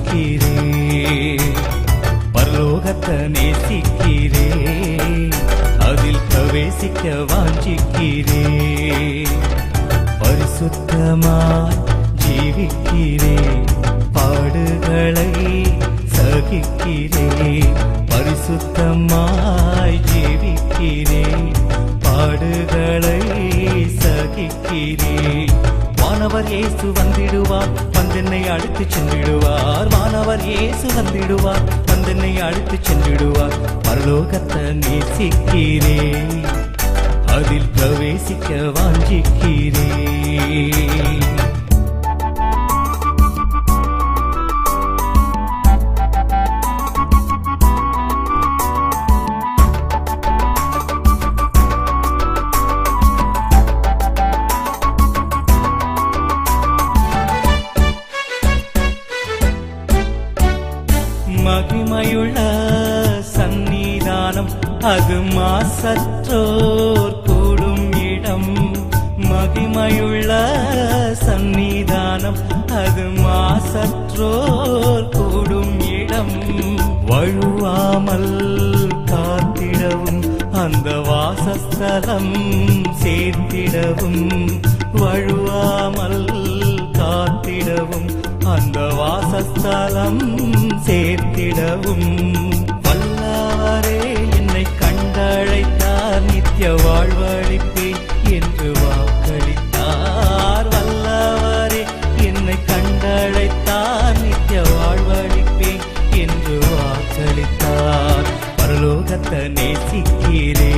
வாஞ்சிக்கிறே, பரலோகத்தை நேசிக்கிறே, அதில் பிரவேசிக்க வாஞ்சிக்கிறே, பரிசுத்தமாய் ஜீவிக்கிறே, பாடுகளை சகிக்கிறே, பரிசுத்தமாய் ஜீவிக்கிறே, பாடுகளை சகிக்கிறே. வானவர் இயேசு வந்திடுவார், வந்தென்னை அழைத்து சென்றிடுவார். வானவர் இயேசு வந்திடுவார், வந்தென்னை அழைத்து சென்றிடுவார். பரலோகத்தை நேசிக்கிறே, அதில் பிரவேசிக்க வாஞ்சிக்கிறே. மகிமையுள்ள சந்நிதானம் அது மாசற்றோர் கூடும் இடம். மகிமையுள்ள சந்நிதானம் அது மாசற்றோர் கூடும் இடம். வழுவாமல் காத்திடவும் அந்த வாசஸ்தலம் சேர்த்திடவும், வழுவாமல் காத்திடவும் அந்த வாசஸ்தலம் சேர்த்திடவும். வல்லவரே என்னை கண்டழைத்தார், நித்திய வாழ்வழிப்பேன் என்று வாக்களித்தார். வல்லவரே என்னை கண்டழைத்தார், நித்திய வாழ்வழிப்பேன் என்று வாக்களித்தார். பரலோகத்தை நேசிக்கிறே,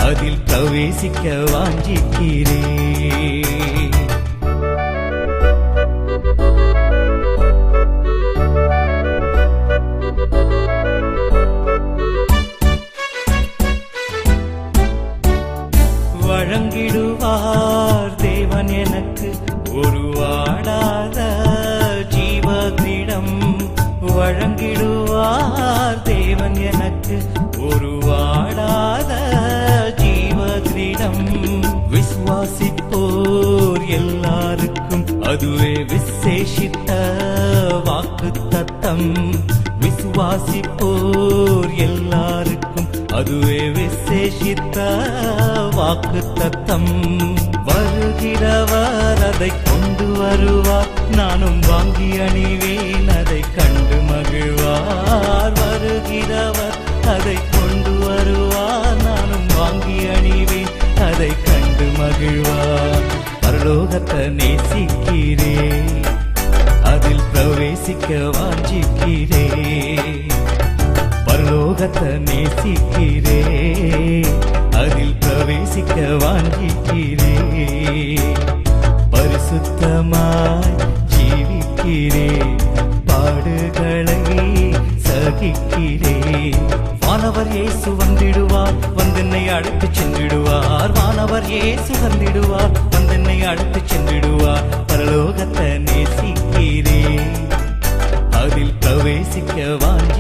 அதில் பிரவேசிக்க வாஞ்சிக்கிறே. வழங்கிடுவார் தேவன் எனக்கு ஒரு வாடாத ஜீவகிரீடம். வழங்கிடுவார் தேவன் எனக்கு ஒரு வாடாத ஜீவகிரீடம். விசுவாசிப்போர் எல்லாருக்கும் அதுவே விசேஷித்த வாக்குத்தத்தம். விசுவாசிப்போர் எல்லாருக்கும் அதுவே விசேஷித்த வாக்குத்தத்தம். வருகிறவர் அதை கொண்டு வருவார், நானும் வாங்கி அணிவேன் அதை கண்டு மகிழ்வார். வருகிறவர் அதை கொண்டு வருவார், நானும் வாங்கி அணிவேன் அதை கண்டு மகிழ்வார். பரலோகத்தை நேசிக்கிறே, அதில் பிரவேசிக்க வாஞ்சிக்கிறே. பரலோகத்தை நேசிக்கிறே, அதில் பிரவேசிக்க வாஞ்சிக்கிறே. பரிசுத்தமாய் ஜீவிக்கிறே, பாடுகளை சகிக்கிறே. வானவர் இயேசு வந்திடுவார், வந்தென்னை அழைத்து சென்றிடுவார். வானவர் இயேசு வந்திடுவார், வந்தென்னை அழைத்து சென்றிடுவார். பரலோகத்தை நேசிக்கிறே, அதில் பிரவேசிக்க வாஞ்சி